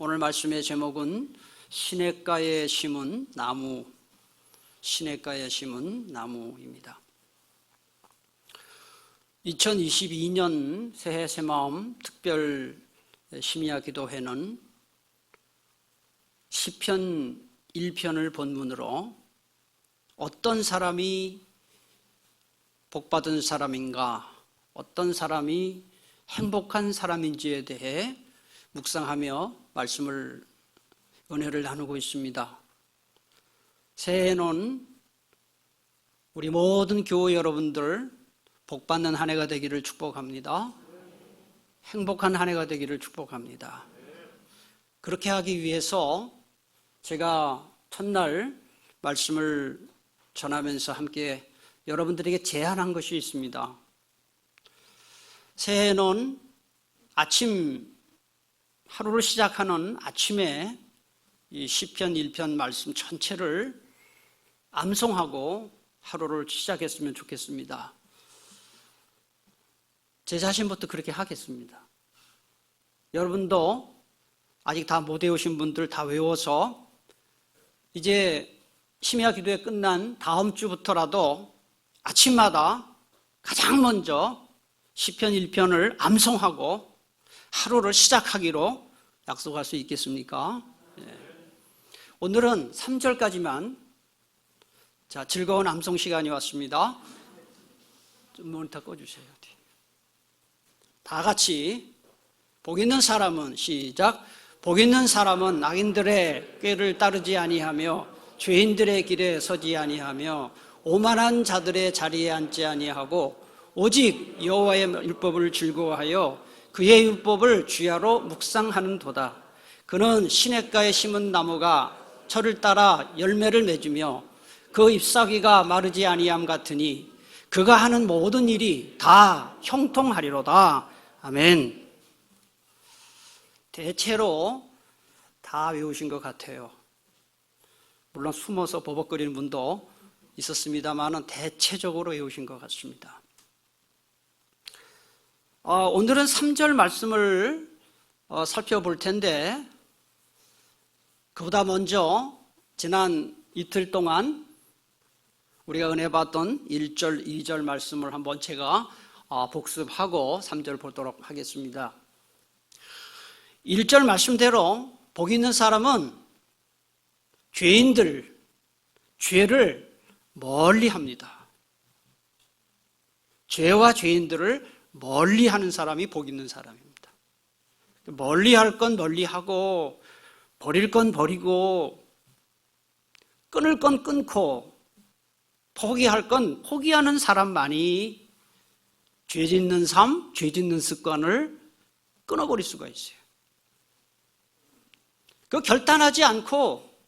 오늘 말씀의 제목은 시냇가에 심은 나무, 시냇가에 심은 나무입니다. 2022년 새해 새마음 특별 심야 기도회는 시편 1편을 본문으로 어떤 사람이 복받은 사람인가, 어떤 사람이 행복한 사람인지에 대해 묵상하며 말씀을, 은혜를 나누고 있습니다. 새해에는 우리 모든 교회 여러분들 복받는 한 해가 되기를 축복합니다. 행복한 한 해가 되기를 축복합니다. 그렇게 하기 위해서 제가 첫날 말씀을 전하면서 함께 여러분들에게 제안한 것이 있습니다. 새해는 하루를 시작하는 아침에 이 시편 1편 말씀 전체를 암송하고 하루를 시작했으면 좋겠습니다. 제 자신부터 그렇게 하겠습니다. 여러분도 아직 다 못 외우신 분들 다 외워서 이제 심야 기도회 끝난 다음 주부터라도 아침마다 가장 먼저 시편 1편을 암송하고 하루를 시작하기로 약속할 수 있겠습니까? 오늘은 3절까지만. 자, 즐거운 암송 시간이 왔습니다. 좀 모니터 꺼주세요. 다 같이 복 있는 사람은 시작. 복 있는 사람은 악인들의 꾀를 따르지 아니하며 죄인들의 길에 서지 아니하며 오만한 자들의 자리에 앉지 아니하고 오직 여호와의 율법을 즐거워하여 그의 율법을 주야로 묵상하는도다. 그는 시냇가에 심은 나무가 철을 따라 열매를 맺으며 그 잎사귀가 마르지 아니함 같으니 그가 하는 모든 일이 다 형통하리로다. 아멘. 대체로 다 외우신 것 같아요. 물론 숨어서 버벅거리는 분도 있었습니다만 대체적으로 외우신 것 같습니다. 오늘은 3절 말씀을 살펴볼 텐데, 그보다 먼저 지난 이틀 동안 우리가 은혜 받던 1절, 2절 말씀을 한번 제가 복습하고 3절 보도록 하겠습니다. 1절 말씀대로 복 있는 사람은 죄를 멀리 합니다. 죄와 죄인들을 멀리 하는 사람이 복 있는 사람입니다. 멀리 할 건 멀리 하고, 버릴 건 버리고, 끊을 건 끊고, 포기할 건 포기하는 사람만이 죄 짓는 삶, 죄 짓는 습관을 끊어버릴 수가 있어요. 그 결단하지 않고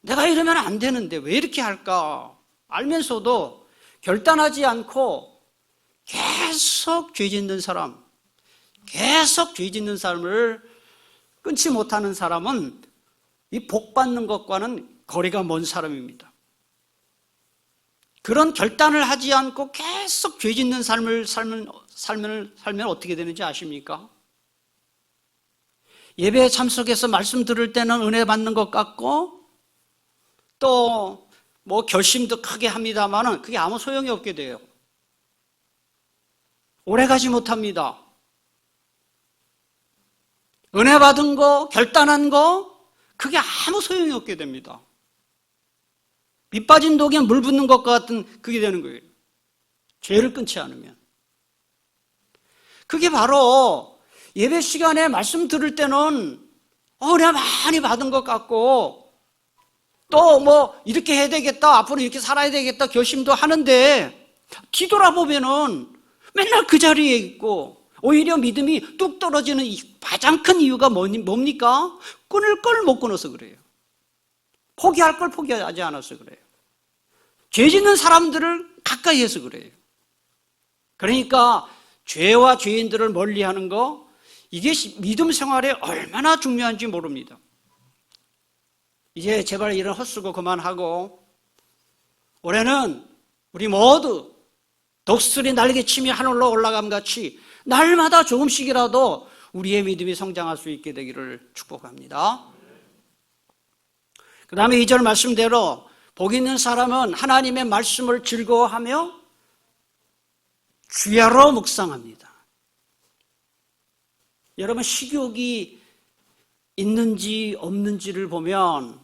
내가 이러면 안 되는데 왜 이렇게 할까 알면서도 결단하지 않고 계속 죄 짓는 사람, 계속 죄 짓는 삶을 끊지 못하는 사람은 이 복 받는 것과는 거리가 먼 사람입니다. 그런 결단을 하지 않고 계속 죄 짓는 삶을 살면 어떻게 되는지 아십니까? 예배에 참석해서 말씀 들을 때는 은혜 받는 것 같고, 또 결심도 크게 합니다만 그게 아무 소용이 없게 돼요. 오래가지 못합니다. 은혜 받은 거, 결단한 거, 그게 아무 소용이 없게 됩니다. 밑 빠진 독에 물 붓는 것과 같은 그게 되는 거예요. 죄를 끊지 않으면. 그게 바로 예배 시간에 말씀 들을 때는 내가 많이 받은 것 같고, 또 이렇게 해야 되겠다, 앞으로 이렇게 살아야 되겠다 결심도 하는데, 뒤돌아보면은 맨날 그 자리에 있고 오히려 믿음이 뚝 떨어지는 가장 큰 이유가 뭡니까? 끊을 걸 못 끊어서 그래요. 포기할 걸 포기하지 않아서 그래요. 죄 짓는 사람들을 가까이 해서 그래요. 그러니까 죄와 죄인들을 멀리하는 거, 이게 믿음 생활에 얼마나 중요한지 모릅니다. 이제 제발 이런 헛수고 그만하고 올해는 우리 모두 독수리 날개치며 하늘로 올라감 같이 날마다 조금씩이라도 우리의 믿음이 성장할 수 있게 되기를 축복합니다. 그 다음에 2절 말씀대로 복 있는 사람은 하나님의 말씀을 즐거워하며 주야로 묵상합니다. 여러분, 식욕이 있는지 없는지를 보면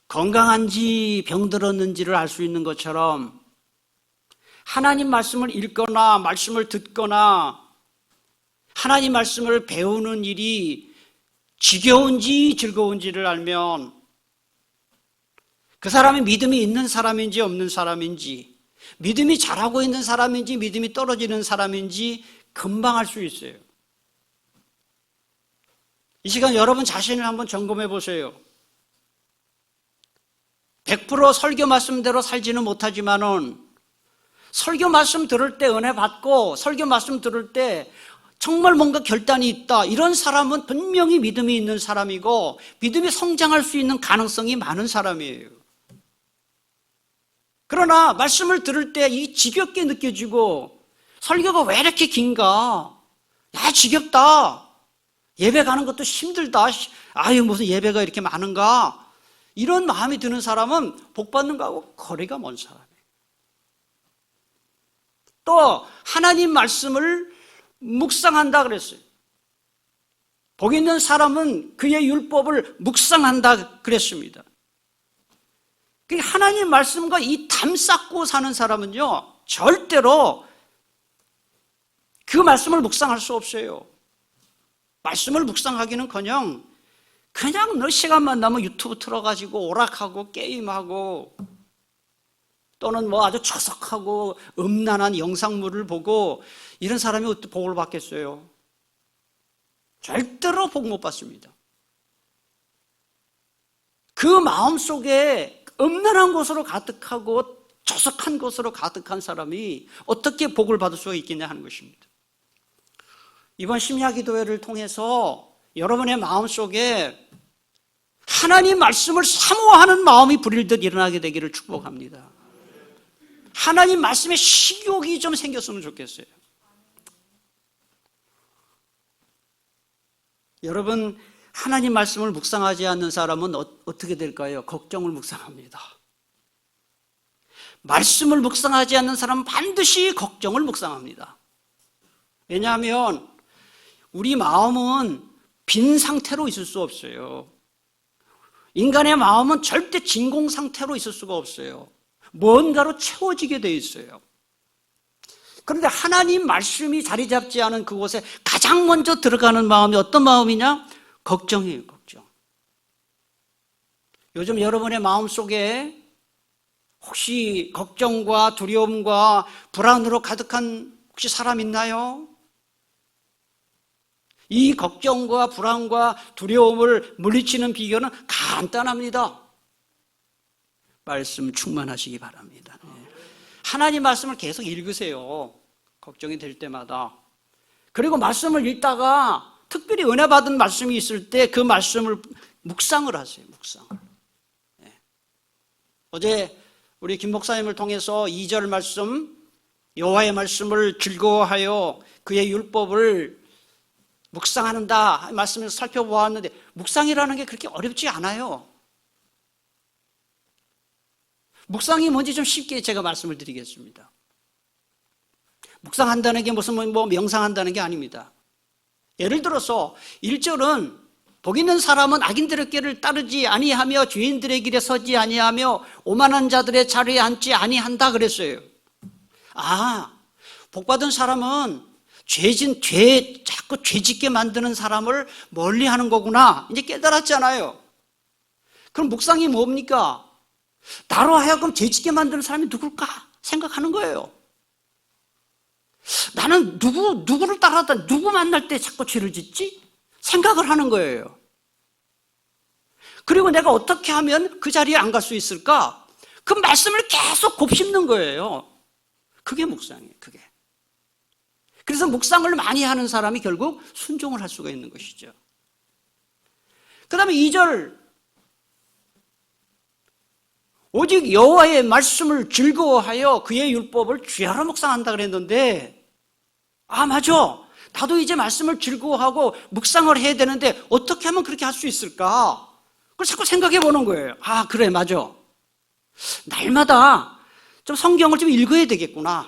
건강한지 병들었는지를 알 수 있는 것처럼 하나님 말씀을 읽거나 말씀을 듣거나 하나님 말씀을 배우는 일이 지겨운지 즐거운지를 알면 그 사람이 믿음이 있는 사람인지 없는 사람인지, 믿음이 잘하고 있는 사람인지 믿음이 떨어지는 사람인지 금방 알 수 있어요. 이 시간 여러분 자신을 한번 점검해 보세요. 100% 설교 말씀대로 살지는 못하지만은 설교 말씀 들을 때 은혜 받고 설교 말씀 들을 때 정말 뭔가 결단이 있다, 이런 사람은 분명히 믿음이 있는 사람이고 믿음이 성장할 수 있는 가능성이 많은 사람이에요. 그러나 말씀을 들을 때 이 지겹게 느껴지고 설교가 왜 이렇게 긴가? 야, 지겹다. 예배 가는 것도 힘들다. 아유, 무슨 예배가 이렇게 많은가? 이런 마음이 드는 사람은 복 받는 거하고 거리가 먼 사람이에요. 또 하나님 말씀을 묵상한다 그랬어요. 복 있는 사람은 그의 율법을 묵상한다 그랬습니다. 하나님 말씀과 이 담 쌓고 사는 사람은요, 절대로 그 말씀을 묵상할 수 없어요. 말씀을 묵상하기는커녕 그냥 너 시간만 나면 유튜브 틀어가지고 오락하고 게임하고 또는 뭐 아주 저속하고 음란한 영상물을 보고 이런 사람이 어떻게 복을 받겠어요? 절대로 복 못 받습니다. 그 마음속에 음란한 것으로 가득하고 저속한 것으로 가득한 사람이 어떻게 복을 받을 수가 있겠냐 하는 것입니다. 이번 심야기도회를 통해서 여러분의 마음속에 하나님 말씀을 사모하는 마음이 불일듯 일어나게 되기를 축복합니다. 하나님 말씀에 식욕이 좀 생겼으면 좋겠어요. 여러분, 하나님 말씀을 묵상하지 않는 사람은 어떻게 될까요? 걱정을 묵상합니다. 말씀을 묵상하지 않는 사람은 반드시 걱정을 묵상합니다. 왜냐하면 우리 마음은 빈 상태로 있을 수 없어요. 인간의 마음은 절대 진공 상태로 있을 수가 없어요. 뭔가로 채워지게 돼 있어요. 그런데 하나님 말씀이 자리 잡지 않은 그곳에 가장 먼저 들어가는 마음이 어떤 마음이냐? 걱정이에요, 걱정. 요즘 여러분의 마음속에 혹시 걱정과 두려움과 불안으로 가득한 혹시 사람 있나요? 이 걱정과 불안과 두려움을 물리치는 비결은 간단합니다. 말씀 충만하시기 바랍니다. 하나님 말씀을 계속 읽으세요. 걱정이 될 때마다. 그리고 말씀을 읽다가 특별히 은혜 받은 말씀이 있을 때 그 말씀을 묵상을 하세요. 묵상을. 어제 우리 김 목사님을 통해서 2절 말씀, 여호와의 말씀을 즐거워하여 그의 율법을 묵상한다 말씀을 살펴보았는데, 묵상이라는 게 그렇게 어렵지 않아요. 묵상이 뭔지 좀 쉽게 제가 말씀을 드리겠습니다. 묵상한다는 게 무슨 뭐 명상한다는 게 아닙니다. 예를 들어서 1절은 복 있는 사람은 악인들의 길을 따르지 아니하며 죄인들의 길에 서지 아니하며 오만한 자들의 자리에 앉지 아니한다 그랬어요. 아, 복 받은 사람은 자꾸 죄 짓게 만드는 사람을 멀리 하는 거구나, 이제 깨달았잖아요. 그럼 묵상이 뭡니까? 나로 하여금 죄 짓게 만드는 사람이 누굴까 생각하는 거예요. 나는 누구를 따라다 누구 만날 때 자꾸 죄를 짓지? 생각을 하는 거예요. 그리고 내가 어떻게 하면 그 자리에 안 갈 수 있을까? 그 말씀을 계속 곱씹는 거예요. 그게 묵상이에요, 그게. 그래서 묵상을 많이 하는 사람이 결국 순종을 할 수가 있는 것이죠. 그 다음에 2절, 오직 여호와의 말씀을 즐거워하여 그의 율법을 주야로 묵상한다 그랬는데, 아, 맞아. 나도 이제 말씀을 즐거워하고 묵상을 해야 되는데 어떻게 하면 그렇게 할 수 있을까? 그걸 자꾸 생각해 보는 거예요. 아, 그래, 맞아. 날마다 좀 성경을 좀 읽어야 되겠구나.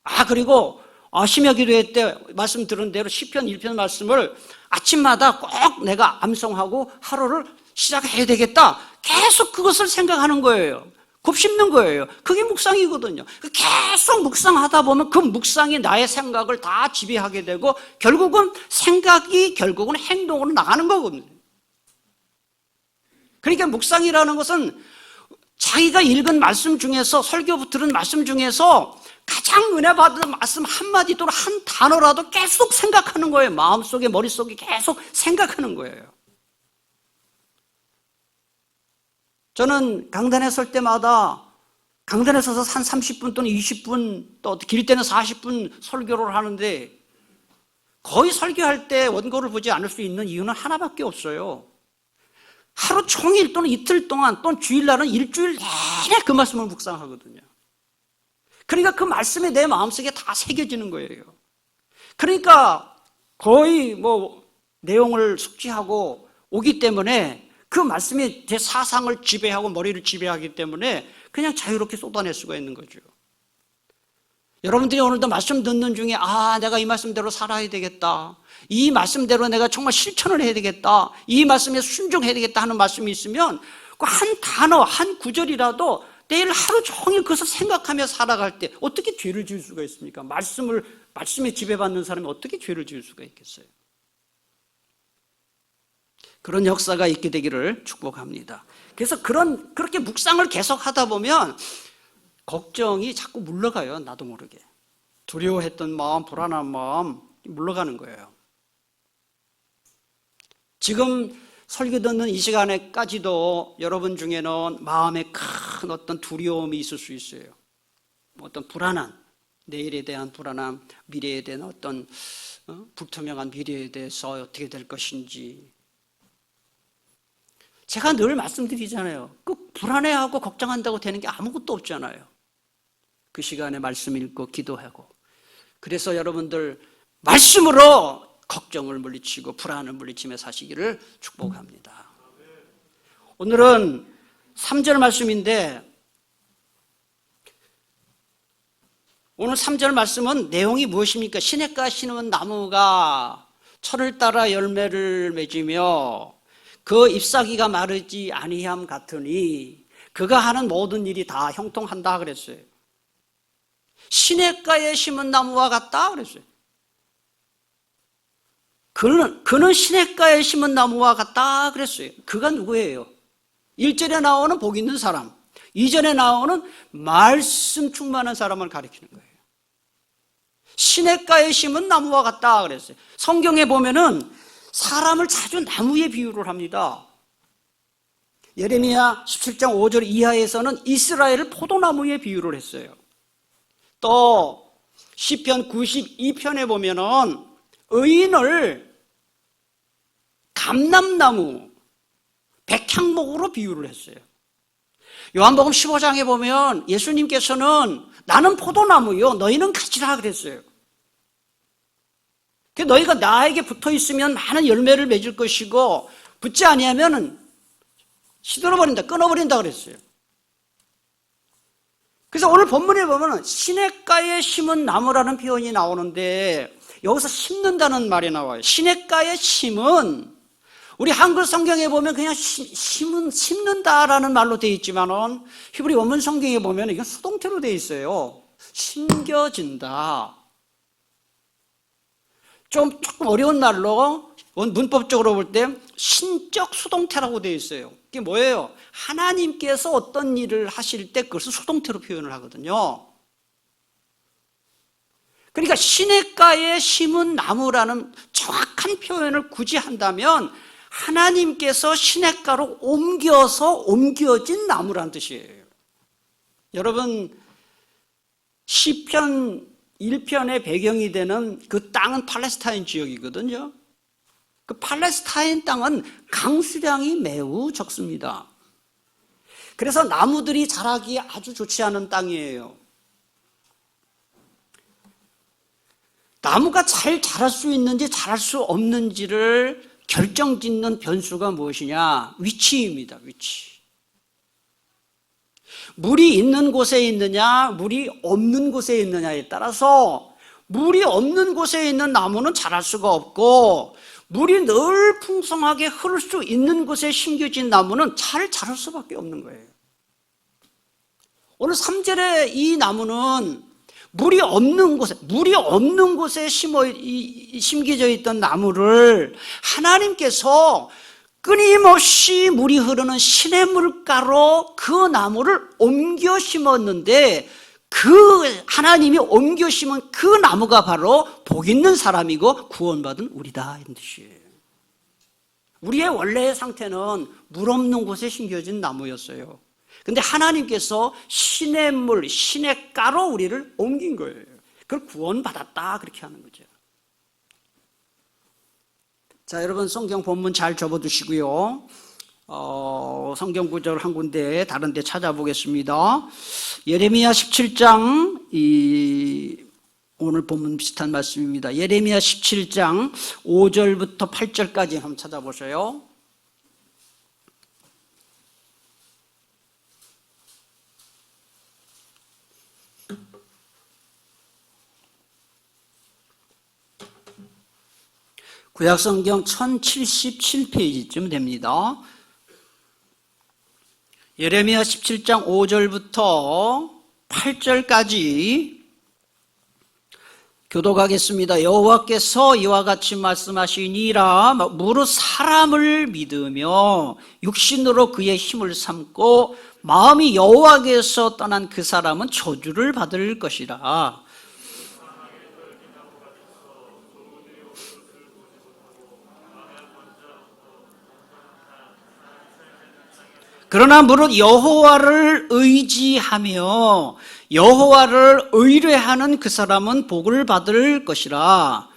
아, 그리고 심야 기도회 때 말씀 들은 대로 시편 1편 말씀을 아침마다 꼭 내가 암송하고 하루를 시작해야 되겠다. 계속 그것을 생각하는 거예요. 곱씹는 거예요. 그게 묵상이거든요. 계속 묵상하다 보면 그 묵상이 나의 생각을 다 지배하게 되고 결국은 생각이 결국은 행동으로 나가는 거거든요. 그러니까 묵상이라는 것은 자기가 읽은 말씀 중에서 설교 들은 말씀 중에서 가장 은혜 받은 말씀 한마디 또는 한 단어라도 계속 생각하는 거예요. 마음속에 머릿속에 계속 생각하는 거예요. 저는 강단에 설 때마다 강단에 서서 한 30분 또는 20분 또 길 때는 40분 설교를 하는데 거의 설교할 때 원고를 보지 않을 수 있는 이유는 하나밖에 없어요. 하루 종일 또는 이틀 동안 또는 주일날은 일주일 내내 그 말씀을 묵상하거든요. 그러니까 그 말씀이 내 마음속에 다 새겨지는 거예요. 그러니까 거의 내용을 숙지하고 오기 때문에 그 말씀이 제 사상을 지배하고 머리를 지배하기 때문에 그냥 자유롭게 쏟아낼 수가 있는 거죠. 여러분들이 오늘도 말씀 듣는 중에 내가 이 말씀대로 살아야 되겠다. 이 말씀대로 내가 정말 실천을 해야 되겠다. 이 말씀에 순종해야 되겠다 하는 말씀이 있으면 그 한 단어, 한 구절이라도 내일 하루 종일 그것을 생각하며 살아갈 때 어떻게 죄를 지을 수가 있습니까? 말씀에 지배받는 사람이 어떻게 죄를 지을 수가 있겠어요? 그런 역사가 있게 되기를 축복합니다. 그래서 그렇게 묵상을 계속 하다 보면 걱정이 자꾸 물러가요. 나도 모르게. 두려워했던 마음, 불안한 마음 물러가는 거예요. 지금 설교 듣는 이 시간에까지도 여러분 중에는 마음에 큰 어떤 두려움이 있을 수 있어요. 어떤 불안한, 내일에 대한 불안함, 미래에 대한 어떤 불투명한 미래에 대해서 어떻게 될 것인지. 제가 늘 말씀드리잖아요. 그 불안해하고 걱정한다고 되는 게 아무것도 없잖아요. 그 시간에 말씀 읽고 기도하고. 그래서 여러분들 말씀으로 걱정을 물리치고 불안을 물리치며 사시기를 축복합니다. 오늘은 3절 말씀인데 오늘 3절 말씀은 내용이 무엇입니까? 시냇가 심은 나무가 철을 따라 열매를 맺으며 그 잎사귀가 마르지 아니함 같으니 그가 하는 모든 일이 다 형통한다 그랬어요. 시냇가에 심은 나무와 같다 그랬어요. 그는 시냇가에 심은 나무와 같다 그랬어요. 그가 누구예요? 1절에 나오는 복 있는 사람, 2절에 나오는 말씀 충만한 사람을 가리키는 거예요. 시냇가에 심은 나무와 같다 그랬어요. 성경에 보면은 사람을 자주 나무에 비유를 합니다. 예레미야 17장 5절 이하에서는 이스라엘을 포도나무에 비유를 했어요. 또 시편 92편에 보면은 의인을 감람나무, 백향목으로 비유를 했어요. 요한복음 15장에 보면 예수님께서는 나는 포도나무요 너희는 가지라 그랬어요. 너희가 나에게 붙어 있으면 많은 열매를 맺을 것이고 붙지 아니하면 시들어버린다, 끊어버린다 그랬어요. 그래서 오늘 본문에 보면 시냇가에 심은 나무라는 표현이 나오는데 여기서 심는다는 말이 나와요. 시냇가에 심은, 우리 한글 성경에 보면 그냥 심는다라는 말로 되어 있지만은 히브리 원문 성경에 보면 이건 수동태로 되어 있어요. 심겨진다. 조금 어려운 말로 문법적으로 볼 때 신적 수동태라고 되어 있어요. 이게 뭐예요? 하나님께서 어떤 일을 하실 때 그것을 수동태로 표현을 하거든요. 그러니까 시냇가에 심은 나무라는 정확한 표현을 굳이 한다면 하나님께서 시냇가로 옮겨진 나무라는 뜻이에요. 여러분, 시편 1편의 배경이 되는 그 땅은 팔레스타인 지역이거든요. 그 팔레스타인 땅은 강수량이 매우 적습니다. 그래서 나무들이 자라기 아주 좋지 않은 땅이에요. 나무가 잘 자랄 수 있는지 자랄 수 없는지를 결정짓는 변수가 무엇이냐? 위치입니다. 위치. 물이 있는 곳에 있느냐, 물이 없는 곳에 있느냐에 따라서 물이 없는 곳에 있는 나무는 자랄 수가 없고, 물이 늘 풍성하게 흐를 수 있는 곳에 심겨진 나무는 잘 자랄 수밖에 없는 거예요. 오늘 3절에 이 나무는 물이 없는 곳에 심겨져 있던 나무를 하나님께서 끊임없이 물이 흐르는 시냇물가로 그 나무를 옮겨 심었는데, 그 하나님이 옮겨 심은 그 나무가 바로 복 있는 사람이고 구원받은 우리다, 이런 뜻이에요. 우리의 원래의 상태는 물 없는 곳에 심겨진 나무였어요. 근데 하나님께서 시냇물, 시냇가로 우리를 옮긴 거예요. 그걸 구원받았다, 그렇게 하는 거죠. 자, 여러분 성경 본문 잘 접어두시고요. 성경 구절 한 군데 다른 데 찾아보겠습니다. 예레미야 17장, 오늘 본문 비슷한 말씀입니다. 예레미야 17장 5절부터 8절까지 한번 찾아보세요. 구약성경 1077페이지쯤 됩니다. 예레미야 17장 5절부터 8절까지 교독하겠습니다. 여호와께서 이와 같이 말씀하시니라. 무릇 사람을 믿으며 육신으로 그의 힘을 삼고 마음이 여호와께서 떠난 그 사람은 저주를 받을 것이라. 그러나 무릇 여호와를 의지하며 여호와를 의뢰하는 그 사람은 복을 받을 것이라.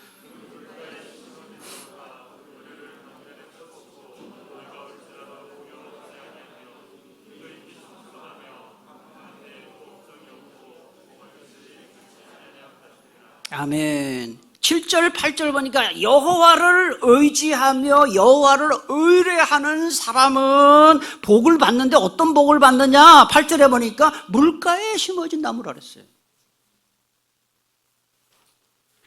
아멘. 7절, 8절 보니까 여호와를 의지하며 여호와를 의뢰하는 사람은 복을 받는데 어떤 복을 받느냐? 8절에 보니까 물가에 심어진 나무라 그랬어요.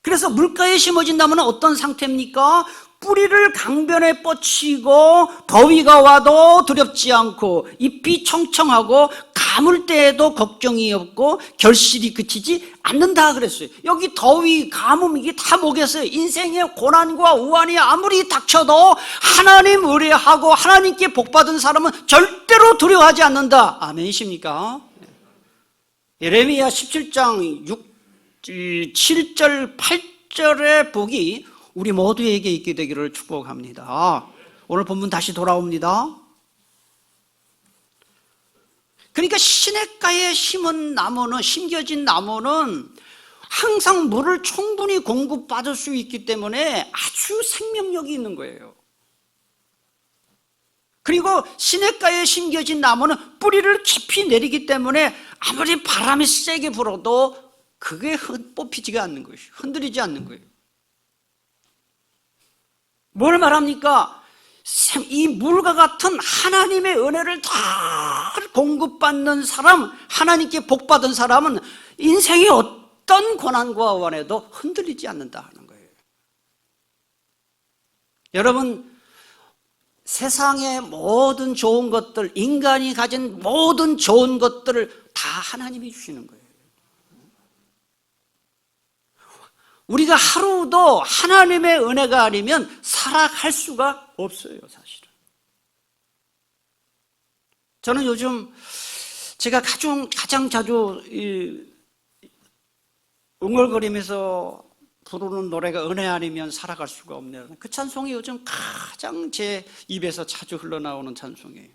그래서 물가에 심어진 나무는 어떤 상태입니까? 뿌리를 강변에 뻗치고 더위가 와도 두렵지 않고 잎이 청청하고 가물 때에도 걱정이 없고 결실이 그치지 않는다 그랬어요. 여기 더위, 가뭄 이게 다 뭐겠어요? 인생의 고난과 우환이 아무리 닥쳐도 하나님 의뢰하고 하나님께 복받은 사람은 절대로 두려워하지 않는다. 아멘이십니까? 예레미야 17장 7절 8절의 복이 우리 모두에게 있게 되기를 축복합니다. 오늘 본문 다시 돌아옵니다. 그러니까 시냇가에 심겨진 나무는 항상 물을 충분히 공급받을 수 있기 때문에 아주 생명력이 있는 거예요. 그리고 시냇가에 심겨진 나무는 뿌리를 깊이 내리기 때문에 아무리 바람이 세게 불어도 그게 뽑히지가 않는 것이에요. 흔들리지 않는 거예요. 뭘 말합니까? 이 물과 같은 하나님의 은혜를 다 공급받는 사람, 하나님께 복받은 사람은 인생의 어떤 고난과 원에도 흔들리지 않는다 하는 거예요. 여러분, 세상의 모든 좋은 것들, 인간이 가진 모든 좋은 것들을 다 하나님이 주시는 거예요. 우리가 하루도 하나님의 은혜가 아니면 살아갈 수가 없어요, 사실은. 저는 요즘 제가 가장 자주 웅얼거리면서 부르는 노래가 은혜 아니면 살아갈 수가 없네요. 그 찬송이 요즘 가장 제 입에서 자주 흘러나오는 찬송이에요.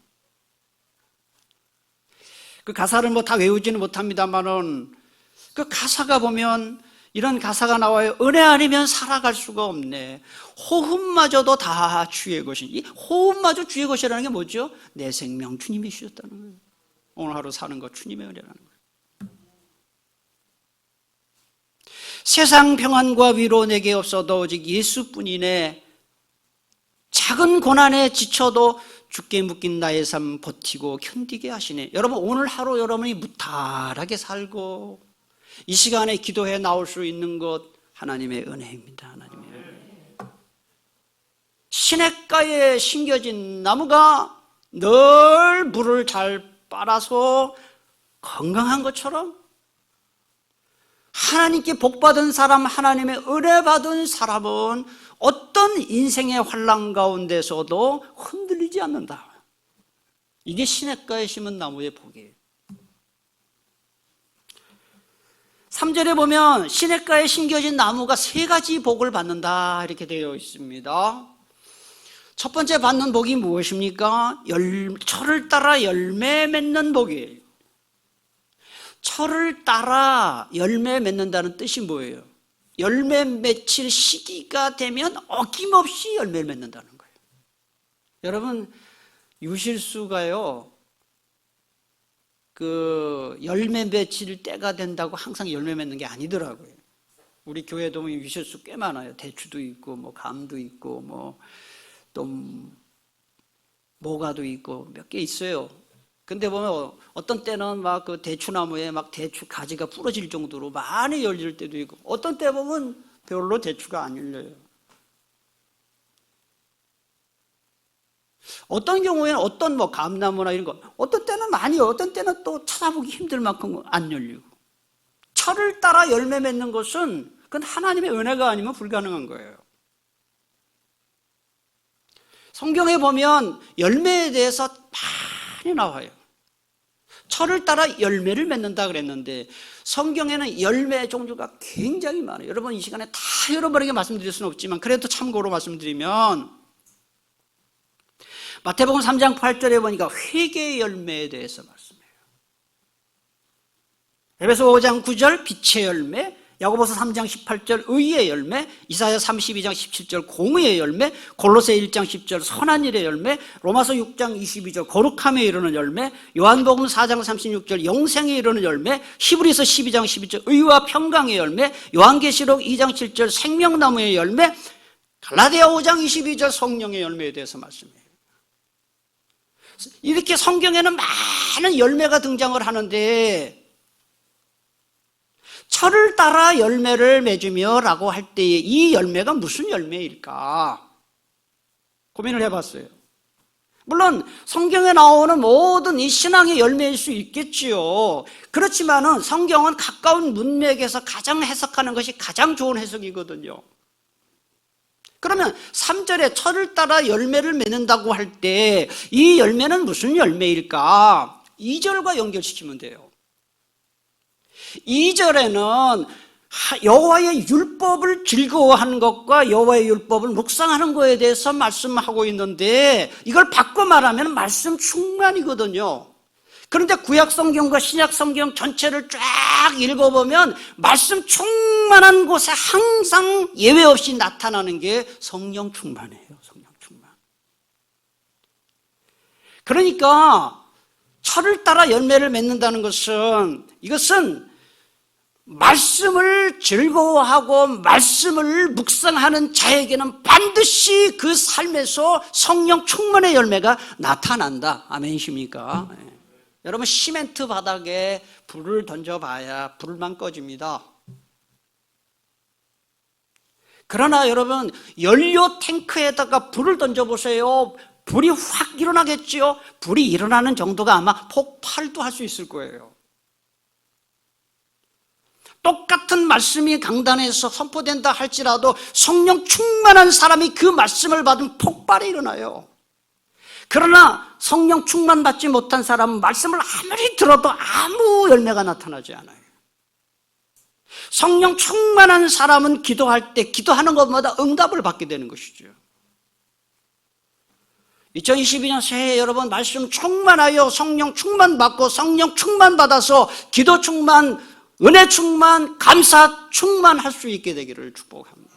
그 가사를 뭐 다 외우지는 못합니다만은 그 가사가 보면 이런 가사가 나와요. 은혜 아니면 살아갈 수가 없네. 호흡마저도 다 주의 것이니. 이 호흡마저 주의 것이라는 게 뭐죠? 내 생명 주님이 주셨다는 거예요. 오늘 하루 사는 거 주님의 은혜라는 거예요. 세상 평안과 위로 내게 없어도 오직 예수뿐이네. 작은 고난에 지쳐도 주께 묶인 나의 삶 버티고 견디게 하시네. 여러분, 오늘 하루 여러분이 무탈하게 살고 이 시간에 기도해 나올 수 있는 것 하나님의 은혜입니다. 하나님의 은혜. 시냇가에 심겨진 나무가 늘 물을 잘 빨아서 건강한 것처럼 하나님께 복받은 사람, 하나님의 은혜 받은 사람은 어떤 인생의 환난 가운데서도 흔들리지 않는다. 이게 시냇가에 심은 나무의 복이에요. 3절에 보면 시냇가에 심겨진 나무가 3가지 복을 받는다 이렇게 되어 있습니다. 첫 번째 받는 복이 무엇입니까? 철을 따라 열매 맺는 복이에요. 철을 따라 열매 맺는다는 뜻이 뭐예요? 열매 맺힐 시기가 되면 어김없이 열매를 맺는다는 거예요. 여러분, 유실수가요, 열매 맺힐 때가 된다고 항상 열매 맺는 게 아니더라고요. 우리 교회도 유실수 꽤 많아요. 대추도 있고, 감도 있고, 또 모가도 있고 몇 개 있어요. 근데 보면 어떤 때는 막 그 대추나무에 막 대추 가지가 부러질 정도로 많이 열릴 때도 있고, 어떤 때 보면 별로 대추가 안 열려요. 어떤 경우에는 어떤 감나무나 이런 거 어떤 때는 많이, 어떤 때는 또 찾아보기 힘들 만큼 안 열리고. 철을 따라 열매 맺는 것은 그건 하나님의 은혜가 아니면 불가능한 거예요. 성경에 보면 열매에 대해서 많이 나와요. 철을 따라 열매를 맺는다 그랬는데 성경에는 열매의 종류가 굉장히 많아요. 여러분, 이 시간에 다 여러분에게 말씀드릴 수는 없지만 그래도 참고로 말씀드리면, 마태복음 3장 8절에 보니까 회개의 열매에 대해서 말씀해요. 에베소 5장 9절 빛의 열매, 야고보서 3장 18절 의의 열매, 이사야 32장 17절 공의의 열매, 골로새 1장 10절 선한 일의 열매, 로마서 6장 22절 거룩함에 이르는 열매, 요한복음 4장 36절 영생에 이르는 열매, 히브리서 12장 12절 의와 평강의 열매, 요한계시록 2장 7절 생명나무의 열매, 갈라디아 5장 22절 성령의 열매에 대해서 말씀해요. 이렇게 성경에는 많은 열매가 등장을 하는데, 철을 따라 열매를 맺으며 라고 할 때에 이 열매가 무슨 열매일까? 고민을 해봤어요. 물론 성경에 나오는 모든 이 신앙의 열매일 수 있겠지요. 그렇지만은 성경은 가까운 문맥에서 가장 해석하는 것이 가장 좋은 해석이거든요. 그러면 3절에 철을 따라 열매를 맺는다고 할 때 이 열매는 무슨 열매일까? 2절과 연결시키면 돼요. 2절에는 여호와의 율법을 즐거워하는 것과 여호와의 율법을 묵상하는 것에 대해서 말씀하고 있는데, 이걸 바꿔 말하면 말씀 충만이거든요. 그런데 구약 성경과 신약 성경 전체를 쫙 읽어보면 말씀 충만한 곳에 항상 예외 없이 나타나는 게 성령 충만이에요. 성령 충만. 그러니까 철을 따라 열매를 맺는다는 것은, 이것은 말씀을 즐거워하고 말씀을 묵상하는 자에게는 반드시 그 삶에서 성령 충만의 열매가 나타난다. 아멘이십니까? 네. 여러분, 시멘트 바닥에 불을 던져봐야 불만 꺼집니다. 그러나 여러분, 연료 탱크에다가 불을 던져보세요. 불이 확 일어나겠지요? 불이 일어나는 정도가 아마 폭발도 할 수 있을 거예요. 똑같은 말씀이 강단에서 선포된다 할지라도 성령 충만한 사람이 그 말씀을 받으면 폭발이 일어나요. 그러나 성령 충만 받지 못한 사람은 말씀을 아무리 들어도 아무 열매가 나타나지 않아요. 성령 충만한 사람은 기도할 때 기도하는 것마다 응답을 받게 되는 것이죠. 2022년 새해 여러분, 말씀 충만하여 성령 충만 받고 성령 충만 받아서 기도 충만, 은혜 충만, 감사 충만할 수 있게 되기를 축복합니다.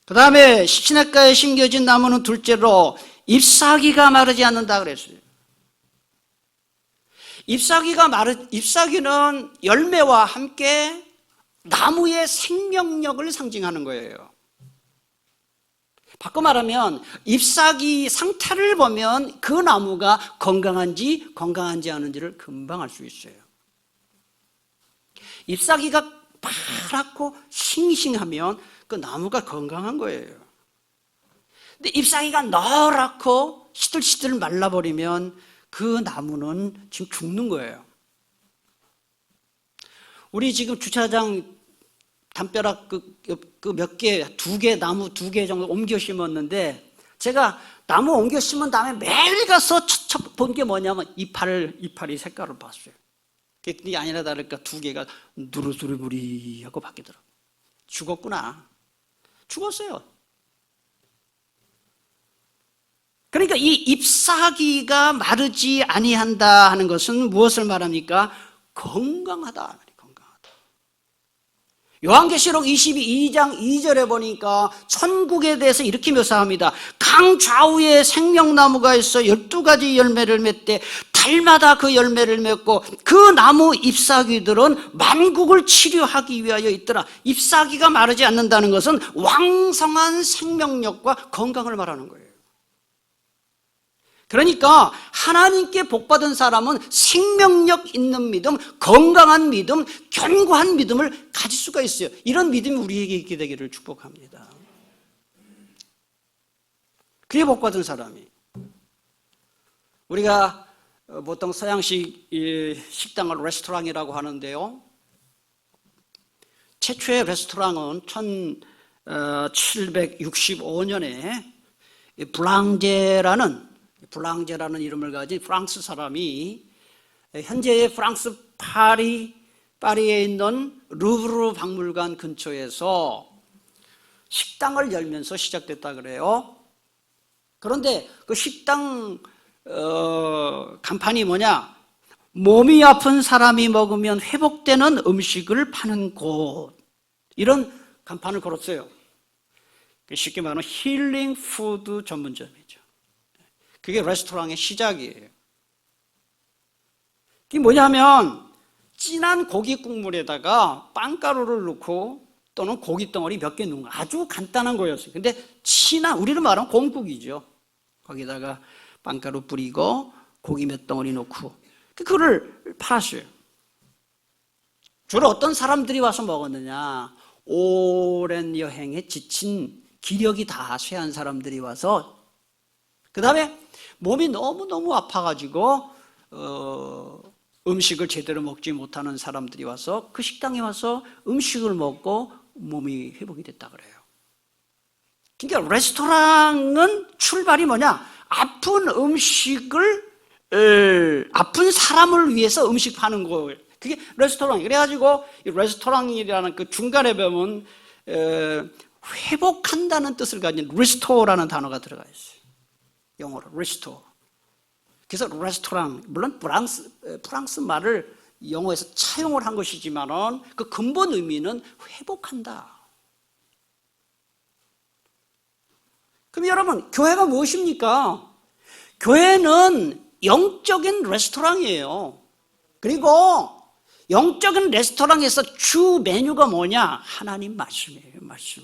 그 다음에 시냇가에 심겨진 나무는 둘째로 잎사귀가 마르지 않는다 그랬어요. 잎사귀는 열매와 함께 나무의 생명력을 상징하는 거예요. 바꿔 말하면 잎사귀 상태를 보면 그 나무가 건강한지 않은지를 금방 알 수 있어요. 잎사귀가 파랗고 싱싱하면 그 나무가 건강한 거예요. 근데 잎사귀가 노랗고 시들시들 말라버리면 그 나무는 지금 죽는 거예요. 우리 지금 주차장 담벼락 두 개 나무 2개 정도 옮겨 심었는데, 제가 나무 옮겨 심은 다음에 매일 가서 첫 본 게 뭐냐면 이파리 색깔을 봤어요. 그게 아니라 다를까 2개가 누르누리하고 바뀌더라고요. 죽었구나. 죽었어요. 그러니까 이 잎사귀가 마르지 아니한다 하는 것은 무엇을 말합니까? 건강하다. 요한계시록 22장 2절에 보니까 천국에 대해서 이렇게 묘사합니다. 강 좌우에 생명나무가 있어 12가지 열매를 맺되 달마다 그 열매를 맺고 그 나무 잎사귀들은 만국을 치료하기 위하여 있더라. 잎사귀가 마르지 않는다는 것은 왕성한 생명력과 건강을 말하는 거예요. 그러니까 하나님께 복받은 사람은 생명력 있는 믿음, 건강한 믿음, 견고한 믿음을 가질 수가 있어요. 이런 믿음이 우리에게 있게 되기를 축복합니다. 그게 복받은 사람이. 우리가 보통 서양식 식당을 레스토랑이라고 하는데요, 최초의 레스토랑은 1765년에 블랑제라는 이름을 가진 프랑스 사람이 현재의 프랑스 파리에 있는 루브르 박물관 근처에서 식당을 열면서 시작됐다 그래요. 그런데 그 식당 간판이 뭐냐? 몸이 아픈 사람이 먹으면 회복되는 음식을 파는 곳, 이런 간판을 걸었어요. 쉽게 말하면 힐링 푸드 전문점이죠. 그게 레스토랑의 시작이에요. 그게 뭐냐면 진한 고기 국물에다가 빵가루를 넣고 또는 고기 덩어리 몇 개 넣은 거, 아주 간단한 거였어요. 근데 우리는 말하면 곰국이죠. 거기다가 빵가루 뿌리고 고기 몇 덩어리 넣고 그거를 팔았어요. 주로 어떤 사람들이 와서 먹었느냐? 오랜 여행에 지친 기력이 다 쇠한 사람들이 와서, 그 다음에 몸이 너무너무 아파가지고 음식을 제대로 먹지 못하는 사람들이 와서 그 식당에 와서 음식을 먹고 몸이 회복이 됐다 그래요. 그러니까 레스토랑은 출발이 뭐냐? 아픈 사람을 위해서 음식 파는 거예요. 그게 레스토랑이에요. 그래가지고 이 레스토랑이라는 그 중간에 보면 회복한다는 뜻을 가진 리스토어라는 단어가 들어가 있어요. 영어로 리스토어. 그래서 레스토랑, 물론 프랑스 말을 영어에서 차용을 한 것이지만은 그 근본 의미는 회복한다. 그럼 여러분, 교회가 무엇입니까? 교회는 영적인 레스토랑이에요. 그리고 영적인 레스토랑에서 주 메뉴가 뭐냐? 하나님 말씀이에요, 말씀.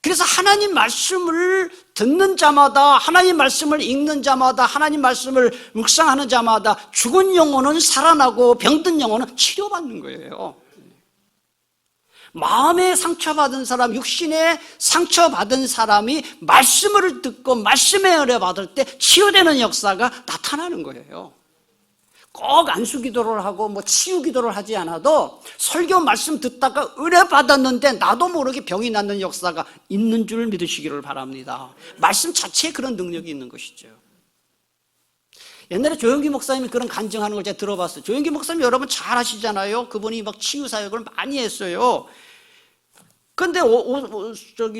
그래서 하나님 말씀을 듣는 자마다, 하나님 말씀을 읽는 자마다, 하나님 말씀을 묵상하는 자마다 죽은 영혼은 살아나고 병든 영혼은 치료받는 거예요. 마음에 상처받은 사람, 육신에 상처받은 사람이 말씀을 듣고 말씀의 은혜 받을 때 치유되는 역사가 나타나는 거예요. 꼭 안수 기도를 하고 치유 기도를 하지 않아도 설교 말씀 듣다가 은혜 받았는데 나도 모르게 병이 낫는 역사가 있는 줄 믿으시기를 바랍니다. 말씀 자체에 그런 능력이 있는 것이죠. 옛날에 조영기 목사님이 그런 간증하는 걸 제가 들어봤어요. 조영기 목사님 여러분 잘 아시잖아요. 그분이 치유 사역을 많이 했어요. 근데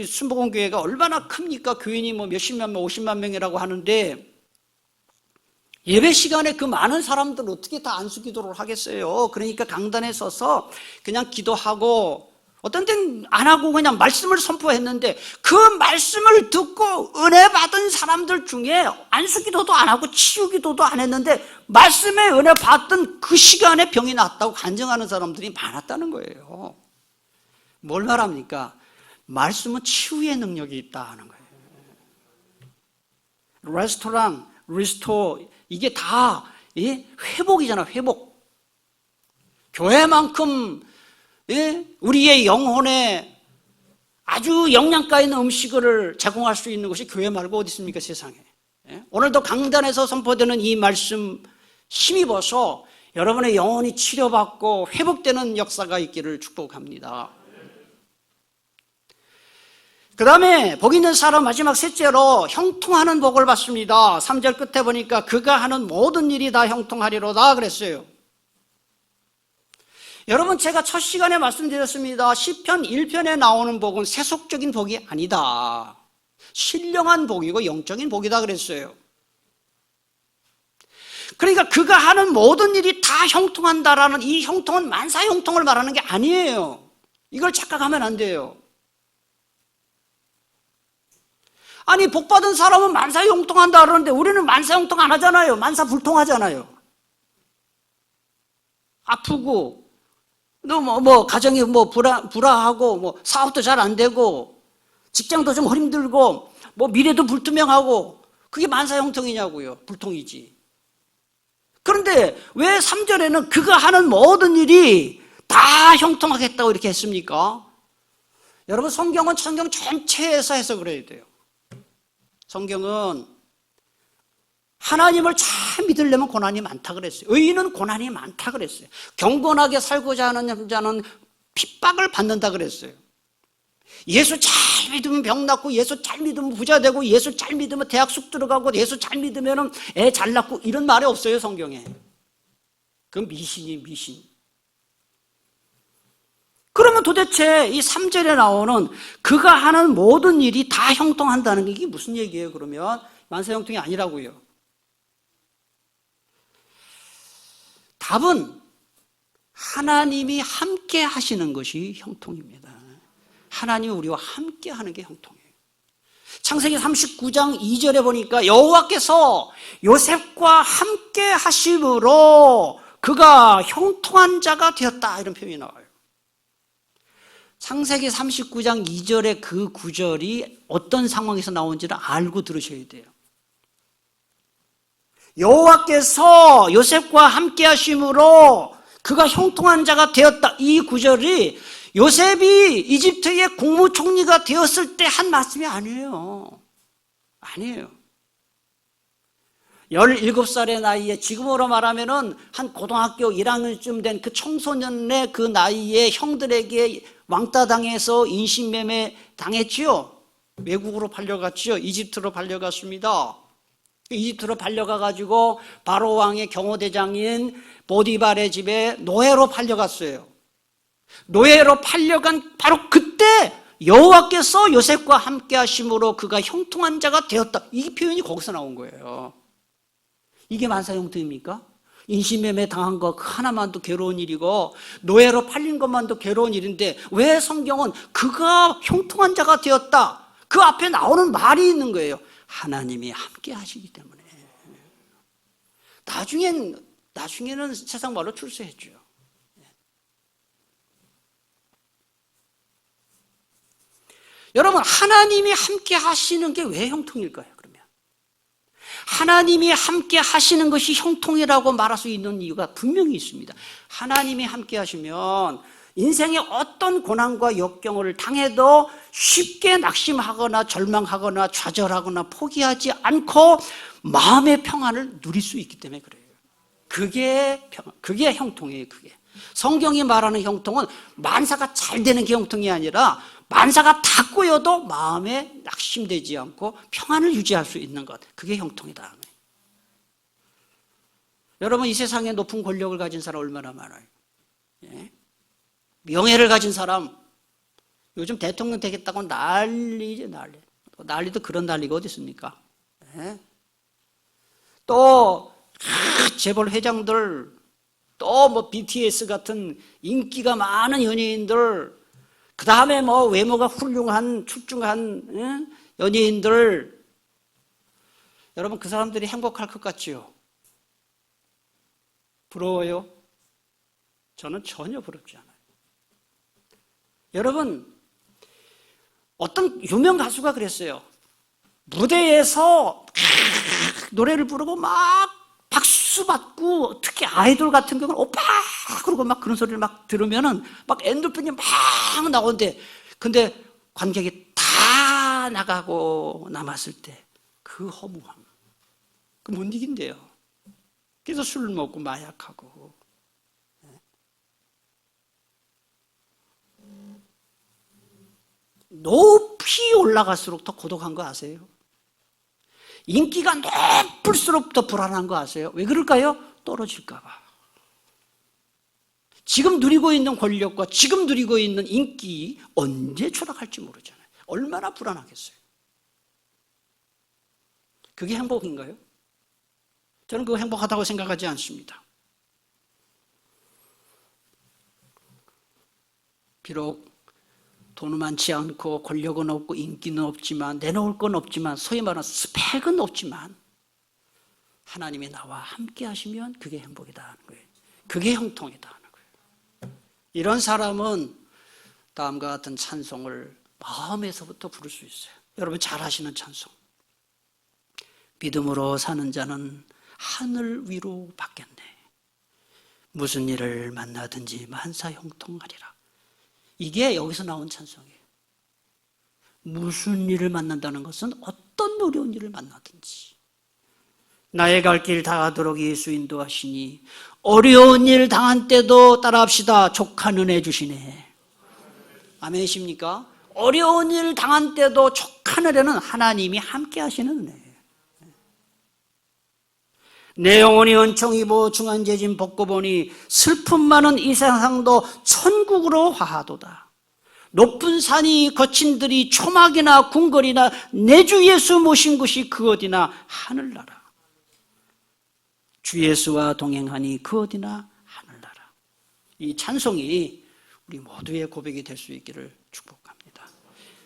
순복음교회가 얼마나 큽니까? 교인이 몇십만 명, 50만 명이라고 하는데 예배 시간에 그 많은 사람들 어떻게 다 안수 기도를 하겠어요? 그러니까 강단에 서서 그냥 기도하고 어떤 때는 안 하고 그냥 말씀을 선포했는데 그 말씀을 듣고 은혜 받은 사람들 중에 안수기도도 안 하고 치유기도도 안 했는데 말씀에 은혜 받던 그 시간에 병이 났다고 간증하는 사람들이 많았다는 거예요. 뭘 말합니까? 말씀은 치유의 능력이 있다 하는 거예요. 레스토랑, 리스토 이게 다 회복이잖아, 회복. 교회만큼 우리의 영혼에 아주 영양가 있는 음식을 제공할 수 있는 것이 교회 말고 어디 있습니까, 세상에. 오늘도 강단에서 선포되는 이 말씀 힘입어서 여러분의 영혼이 치료받고 회복되는 역사가 있기를 축복합니다. 그 다음에 복 있는 사람 마지막 셋째로 형통하는 복을 받습니다. 3절 끝에 보니까 그가 하는 모든 일이 다 형통하리로다 그랬어요. 여러분, 제가 첫 시간에 말씀드렸습니다. 시편 1편에 나오는 복은 세속적인 복이 아니다. 신령한 복이고 영적인 복이다 그랬어요. 그러니까 그가 하는 모든 일이 다 형통한다라는 이 형통은 만사 형통을 말하는 게 아니에요. 이걸 착각하면 안 돼요. 아니, 복받은 사람은 만사 형통한다 그러는데 우리는 만사 형통 안 하잖아요. 만사 불통하잖아요. 아프고 가정이 불화하고 사업도 잘 안 되고 직장도 좀 힘들고 미래도 불투명하고 그게 만사 형통이냐고요. 불통이지. 그런데 왜 3절에는 그가 하는 모든 일이 다 형통하겠다고 이렇게 했습니까? 여러분, 성경은 성경 전체에서 해석을 해야 돼요. 성경은 하나님을 잘 믿으려면 고난이 많다 그랬어요. 의인은 고난이 많다 그랬어요. 경건하게 살고자 하는 자는 핍박을 받는다 그랬어요. 예수 잘 믿으면 병 낫고, 예수 잘 믿으면 부자 되고, 예수 잘 믿으면 대학 쑥 들어가고, 예수 잘 믿으면 애 잘 낳고, 이런 말이 없어요, 성경에. 그건 미신이 미신. 그러면 도대체 이 3절에 나오는 그가 하는 모든 일이 다 형통한다는 게 이게 무슨 얘기예요? 그러면 만사 형통이 아니라고요. 답은 하나님이 함께 하시는 것이 형통입니다. 하나님이 우리와 함께 하는 게 형통이에요. 창세기 39장 2절에 보니까 여호와께서 요셉과 함께 하심으로 그가 형통한 자가 되었다, 이런 표현이 나와요. 창세기 39장 2절의 그 구절이 어떤 상황에서 나온지를 알고 들으셔야 돼요. 여호와께서 요셉과 함께 하심으로 그가 형통한 자가 되었다, 이 구절이 요셉이 이집트의 국무총리가 되었을 때 한 말씀이 아니에요. 아니에요. 17살의 나이에, 지금으로 말하면은 한 고등학교 1학년쯤 된 그 청소년의 그 나이에 형들에게 왕따 당해서 인신매매 당했지요. 외국으로 팔려갔지요. 이집트로 팔려갔습니다. 이집트로 팔려가가지고 바로 왕의 경호대장인 보디발의 집에 노예로 팔려갔어요. 노예로 팔려간 바로 그때 여호와께서 요셉과 함께 하심으로 그가 형통한 자가 되었다, 이 표현이 거기서 나온 거예요. 이게 만사 형통입니까? 인신매매 당한 거 하나만도 괴로운 일이고 노예로 팔린 것만도 괴로운 일인데 왜 성경은 그가 형통한 자가 되었다, 그 앞에 나오는 말이 있는 거예요. 하나님이 함께 하시기 때문에. 나중에는 세상 말로 출세했죠. 여러분, 하나님이 함께 하시는 게 왜 형통일까요? 그러면 하나님이 함께 하시는 것이 형통이라고 말할 수 있는 이유가 분명히 있습니다. 하나님이 함께 하시면 인생의 어떤 고난과 역경을 당해도 쉽게 낙심하거나 절망하거나 좌절하거나 포기하지 않고 마음의 평안을 누릴 수 있기 때문에 그래요. 그게 형통이에요. 그게 성경이 말하는 형통은 만사가 잘 되는 게 형통이 아니라 만사가 다 꼬여도 마음에 낙심되지 않고 평안을 유지할 수 있는 것, 그게 형통이다. 여러분, 이 세상에 높은 권력을 가진 사람 얼마나 많아요? 예? 명예를 가진 사람, 요즘 대통령 되겠다고 난리죠, 난리. 난리도 그런 난리가 어디 있습니까? 예? 또 재벌 회장들, 또 BTS 같은 인기가 많은 연예인들, 그 다음에 뭐 외모가 훌륭한 출중한 연예인들, 여러분 그 사람들이 행복할 것 같지요? 부러워요? 저는 전혀 부럽지 않아요. 여러분, 어떤 유명 가수가 그랬어요. 무대에서 노래를 부르고 막 박수 받고, 특히 아이돌 같은 경우는 오빠 그러고 막 그런 소리를 막 들으면은 막 엔돌핀이 막 나오는데, 근데 관객이 다 나가고 남았을 때 그 허무함, 그 못 이긴대요. 그래서 술 먹고 마약하고. 높이 올라갈수록 더 고독한 거 아세요? 인기가 높을수록 더 불안한 거 아세요? 왜 그럴까요? 떨어질까 봐. 지금 누리고 있는 권력과 지금 누리고 있는 인기 언제 추락할지 모르잖아요. 얼마나 불안하겠어요. 그게 행복인가요? 저는 그거 행복하다고 생각하지 않습니다. 비록 돈은 많지 않고 권력은 없고 인기는 없지만, 내놓을 건 없지만, 소위 말하는 스펙은 없지만 하나님이 나와 함께 하시면 그게 행복이다 하는 거예요. 그게 형통이다 하는 거예요. 이런 사람은 다음과 같은 찬송을 마음에서부터 부를 수 있어요. 여러분 잘 아시는 찬송. 믿음으로 사는 자는 하늘 위로 받겠네. 무슨 일을 만나든지 만사 형통하리라. 이게 여기서 나온 찬송이에요. 무슨 일을 만난다는 것은 어떤 어려운 일을 만나든지 나의 갈 길 다하도록 예수 인도하시니 어려운 일 당한 때도 따라합시다. 족한 은혜 주시네. 아멘이십니까? 어려운 일 당한 때도 족한 은혜는 하나님이 함께 하시는 은혜예요. 내 영혼이 은총이 보 중한제진 벗고 보니 슬픔 많은 이 세상도 천국으로 화하도다. 높은 산이 거친 들이 초막이나 궁궐이나 내 주 예수 모신 곳이 그 어디나 하늘나라. 주 예수와 동행하니 그 어디나 하늘나라. 이 찬송이 우리 모두의 고백이 될 수 있기를 축복합니다.